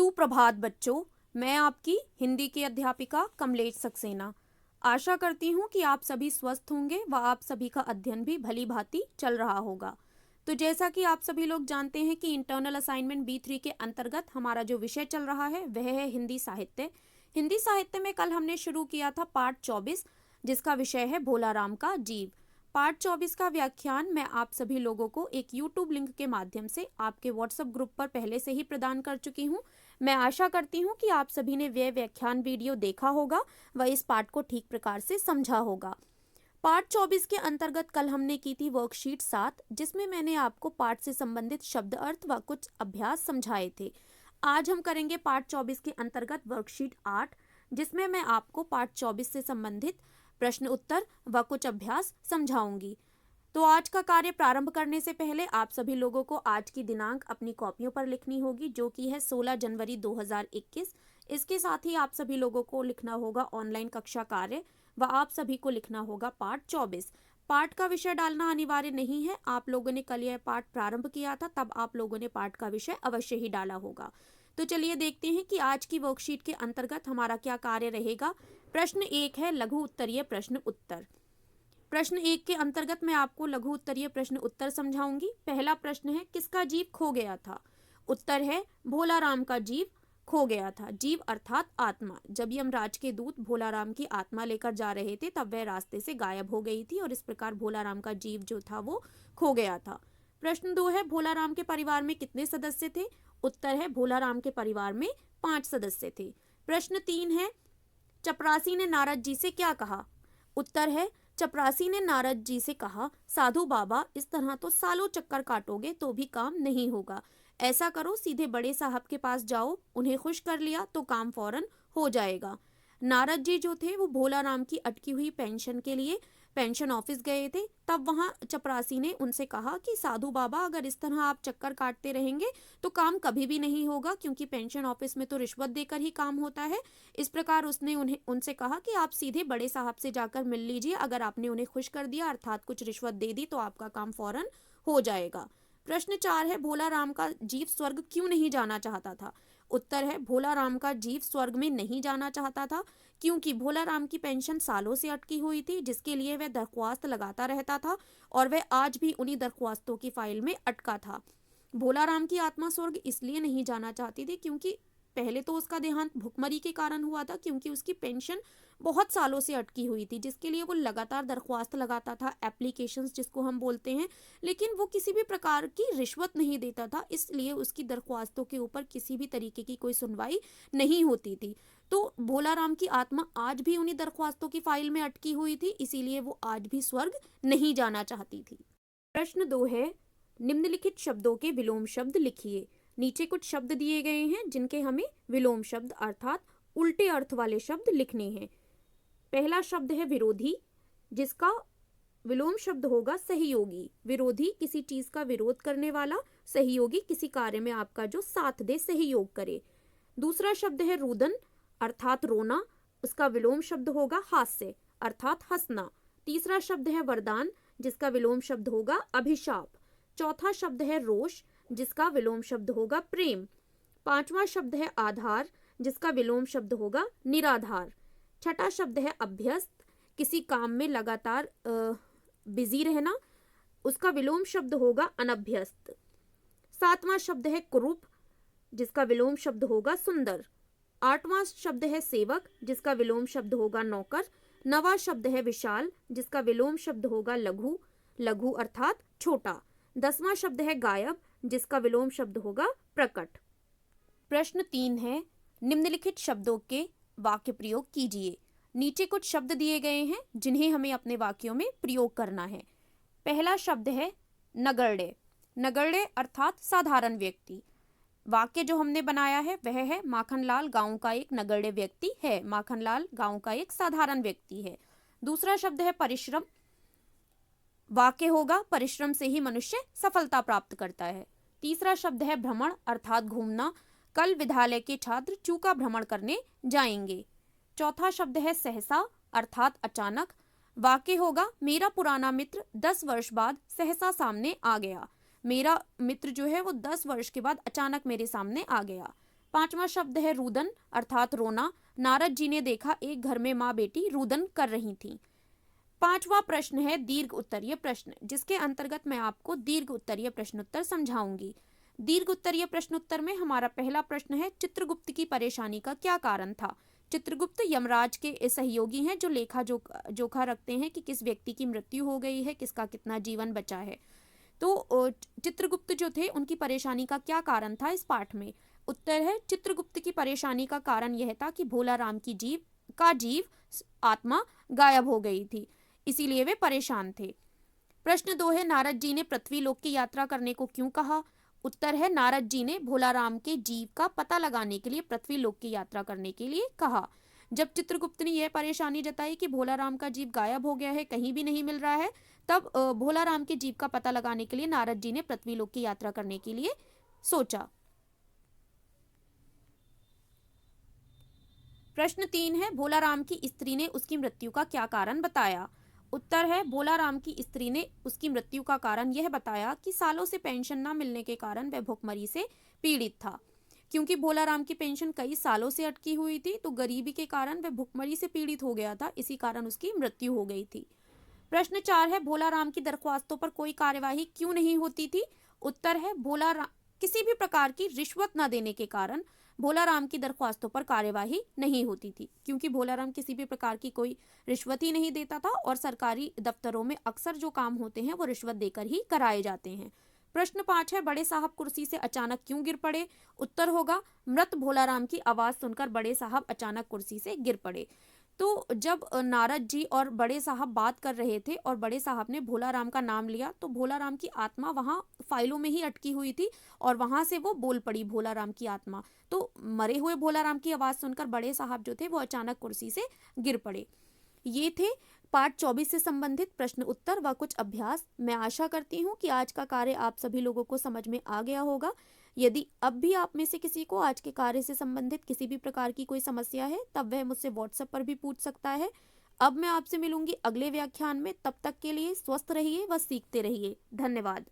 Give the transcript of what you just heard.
सुप्रभात बच्चों, मैं आपकी हिंदी की अध्यापिका कमलेश सक्सेना। आशा करती हूँ कि आप सभी स्वस्थ होंगे व आप सभी का अध्ययन भी भली भांति चल रहा होगा। तो जैसा कि आप सभी लोग जानते हैं कि इंटरनल असाइनमेंट B3 के अंतर्गत हमारा जो विषय चल रहा है वह है हिंदी साहित्य। हिंदी साहित्य में कल हमने शुरू किया था पाठ 24, जिसका विषय है भोलाराम का जीव। पार्ट 24 का व्याख्यान मैं आप सभी लोगों को एक यूट्यूब लिंक के माध्यम से आपके व्हाट्सएप ग्रुप पर पहले से ही प्रदान कर चुकी हूँ। मैं आशा करती हूँ कि आप सभी ने वह व्याख्यान वीडियो देखा होगा व इस पाठ को ठीक प्रकार से समझा होगा। पार्ट 24 के अंतर्गत कल हमने की थी वर्कशीट 7, जिसमें मैंने आपको पाठ से संबंधित शब्द अर्थ व कुछ अभ्यास समझाए थे। आज हम करेंगे पार्ट 24 के अंतर्गत वर्कशीट 8, जिसमें मैं आपको पार्ट 24 से संबंधित प्रश्न उत्तर व कुछ अभ्यास समझाऊंगी। तो आज का कार्य प्रारंभ करने से पहले आप सभी लोगों को आज की दिनांक अपनी कॉपियों पर लिखनी होगी, जो कि है 16 जनवरी 2021। इसके साथ ही आप सभी लोगों को लिखना होगा ऑनलाइन कक्षा कार्य व आप सभी को लिखना होगा पाठ 24। पाठ का विषय डालना अनिवार्य नहीं है। आप लोगों ने कल यह पाठ प्रारंभ किया था, तब आप लोगों ने पाठ का विषय अवश्य ही डाला होगा। तो चलिए देखते हैं कि आज की वर्कशीट के अंतर्गत हमारा क्या कार्य रहेगा। प्रश्न 1 है लघु उत्तरीय प्रश्न उत्तर। प्रश्न 1 के अंतर्गत मैं आपको लघु उत्तरीय प्रश्न उत्तर समझाऊंगी। पहला प्रश्न है किसका जीव खो गया था। उत्तर है भोलाराम का जीव खो गया था। जीव अर्थात आत्मा। जब यमराज के दूत भोलाराम की आत्मा लेकर जा रहे थे तब वह रास्ते से गायब हो गई थी और इस प्रकार भोलाराम का जीव जो था वो खो गया था। प्रश्न 2 है भोलाराम के परिवार में कितने सदस्य थे। उत्तर है भोलाराम के परिवार में 5 सदस्य थे। प्रश्न 3 है चपरासी ने नारद जी से क्या कहा। उत्तर है चपरासी ने नारद जी से कहा, साधु बाबा इस तरह तो सालों चक्कर काटोगे तो भी काम नहीं होगा। ऐसा करो सीधे बड़े साहब के पास जाओ, उन्हें खुश कर लिया तो काम फौरन हो जाएगा। नारद जी जो थे वो भोलाराम की अटकी हुई पेंशन के लिए पेंशन ऑफिस गए थे। तब वहां चपरासी ने उनसे कहा कि साधु बाबा अगर इस तरह आप चक्कर काटते रहेंगे तो काम कभी भी नहीं होगा, क्योंकि पेंशन ऑफिस में तो रिश्वत देकर ही काम होता है। इस प्रकार उसने उनसे कहा कि आप सीधे बड़े साहब से जाकर मिल लीजिए, अगर आपने उन्हें खुश कर दिया अर्थात कुछ रिश्वत दे दी तो आपका काम फौरन हो जाएगा। प्रश्न 4 है भोलाराम का जीव स्वर्ग क्यों नहीं जाना चाहता था। उत्तर है भोलाराम का जीव स्वर्ग में नहीं जाना चाहता था क्योंकि भोलाराम की पेंशन सालों से अटकी हुई थी, जिसके लिए वह दरख्वास्त लगाता रहता था और वह आज भी उन्हीं दरख्वास्तों की फाइल में अटका था। भोलाराम की आत्मा स्वर्ग इसलिए नहीं जाना चाहती थी क्योंकि पहले तो उसका देहांत भुखमरी के कारण हुआ था, क्योंकि उसकी पेंशन बहुत सालों से अटकी हुई थी, जिसके लिए वो लगातार दरख्वास्त लगाता था, एप्लीकेशंस जिसको हम बोलते हैं, लेकिन वो किसी भी प्रकार की रिश्वत नहीं देता था, इसलिए उसकी दरख्वास्तों के ऊपर किसी भी तरीके की कोई सुनवाई नहीं होती थी। तो भोलाराम की आत्मा आज भी उन्हीं दरख्वास्तों की फाइल में अटकी हुई थी, इसीलिए वो आज भी स्वर्ग नहीं जाना चाहती थी। प्रश्न 2 है निम्नलिखित शब्दों के विलोम शब्द लिखिए। नीचे कुछ शब्द दिए गए हैं जिनके हमें विलोम शब्द अर्थात उल्टे अर्थ वाले शब्द लिखने हैं। पहला शब्द है विरोधी, जिसका विलोम शब्द होगा सहयोगी। विरोधी किसी चीज का विरोध करने वाला, सहयोगी किसी कार्य में आपका जो साथ दे, सहयोग करे। दूसरा शब्द है रुदन अर्थात रोना, उसका विलोम शब्द होगा हास्य अर्थात हंसना। तीसरा शब्द है वरदान, जिसका विलोम शब्द होगा अभिशाप। चौथा शब्द है रोष, जिसका विलोम शब्द होगा प्रेम। पांचवा शब्द है आधार, जिसका विलोम शब्द होगा निराधार। छठा शब्द है अभ्यस्त, किसी काम में लगातार बिजी रहना, उसका विलोम शब्द होगा अनभ्यस्त। सातवां शब्द है कुरूप, जिसका विलोम शब्द होगा सुंदर। आठवां शब्द है सेवक, जिसका विलोम शब्द होगा नौकर। नवां शब्द है विशाल, जिसका विलोम शब्द होगा लघु, लघु अर्थात छोटा। 10वां शब्द है गायब, जिसका विलोम शब्द होगा प्रकट। प्रश्न 3 है निम्नलिखित शब्दों के वाक्य प्रयोग कीजिए। नीचे कुछ शब्द दिए गए हैं जिन्हें हमें अपने वाक्यों में प्रयोग करना है। पहला शब्द है नगण्य। नगण्य अर्थात साधारण व्यक्ति। वाक्य जो हमने बनाया है वह है माखनलाल गांव का एक नगण्य व्यक्ति है। माखनलाल गांव का एक साधारण व्यक्ति है। दूसरा शब्द है परिश्रम। वाक्य होगा परिश्रम से ही मनुष्य सफलता प्राप्त करता है। तीसरा शब्द है भ्रमण अर्थात घूमना। कल विद्यालय के छात्र चूका भ्रमण करने जाएंगे। चौथा शब्द है सहसा अर्थात अचानक। वाक्य होगा मेरा पुराना मित्र 10 वर्ष बाद सहसा सामने आ गया। मेरा मित्र जो है वो 10 वर्ष के बाद अचानक मेरे सामने आ गया। 5वां शब्द है रुदन अर्थात रोना। नारद जी ने देखा एक घर में माँ बेटी रुदन कर रही थी। 5वां प्रश्न है दीर्घ उत्तरीय प्रश्न, जिसके अंतर्गत मैं आपको दीर्घ उत्तरीय प्रश्नोत्तर समझाऊंगी। दीर्घ उत्तरीय प्रश्नोत्तर में हमारा पहला प्रश्न है चित्रगुप्त की परेशानी का क्या कारण था। चित्रगुप्त यमराज के सहयोगी हैं जो लेखा जोखा रखते हैं कि किस व्यक्ति की मृत्यु हो गई है, किसका कितना जीवन बचा है। तो चित्रगुप्त जो थे उनकी परेशानी का क्या कारण था इस पाठ में। उत्तर है चित्रगुप्त की परेशानी का कारण यह था कि भोला राम की जीव आत्मा गायब हो गई थी, इसीलिए वे परेशान थे। प्रश्न 2 है नारद जी ने पृथ्वी लोक की यात्रा करने को क्यों कहा। उत्तर है नारद जी ने भोला राम के जीव का पता लगाने के लिए पृथ्वी लोक की यात्रा करने के लिए कहा। जब चित्रगुप्त ने यह परेशानी जताई कि भोला राम का जीव गायब हो गया है, कहीं भी नहीं मिल रहा है, तब भोला राम के जीव का पता लगाने के लिए नारद जी ने पृथ्वी लोक की यात्रा करने के लिए सोचा। प्रश्न 3 है भोला राम की स्त्री ने उसकी मृत्यु का क्या कारण बताया। उत्तर है भोला राम की स्त्री ने उसकी मृत्यु का कारण यह बताया कि सालों से पेंशन न मिलने के कारण वह भुखमरी से पीड़ित था। क्योंकि भोला राम की पेंशन कई सालों से अटकी हुई थी, तो गरीबी के कारण वह भुखमरी से पीड़ित हो गया था, इसी कारण उसकी मृत्यु हो गई थी। प्रश्न 4 है भोला राम की दरख्वास्तों पर कोई कार्यवाही क्यों नहीं होती थी। उत्तर है किसी भी प्रकार की रिश्वत न देने के कारण भोला राम की दरख्वास्तों पर कार्यवाही नहीं होती थी, क्योंकि भोला राम किसी भी प्रकार की कोई रिश्वत ही नहीं देता था और सरकारी दफ्तरों में अक्सर जो काम होते हैं वो रिश्वत देकर ही कराए जाते हैं। प्रश्न 5 है बड़े साहब कुर्सी से अचानक क्यों गिर पड़े। उत्तर होगा मृत भोला राम की आवाज सुनकर बड़े साहब अचानक कुर्सी से गिर पड़े। तो जब नारद जी और बड़े साहब बात कर रहे थे और बड़े साहब ने भोला राम का नाम लिया, तो भोला राम की आत्मा वहां फाइलों में ही अटकी हुई थी और वहां से वो बोल पड़ी भोला राम की आत्मा। तो मरे हुए भोला राम की आवाज सुनकर बड़े साहब जो थे वो अचानक कुर्सी से गिर पड़े। ये थे पाठ 24 से संबंधित प्रश्न उत्तर व कुछ अभ्यास। मैं आशा करती हूँ कि आज का कार्य आप सभी लोगों को समझ में आ गया होगा। यदि अब भी आप में से किसी को आज के कार्य से संबंधित किसी भी प्रकार की कोई समस्या है, तब वह मुझसे व्हाट्सएप पर भी पूछ सकता है। अब मैं आपसे मिलूंगी अगले व्याख्यान में, तब तक के लिए स्वस्थ रहिए व सीखते रहिए। धन्यवाद।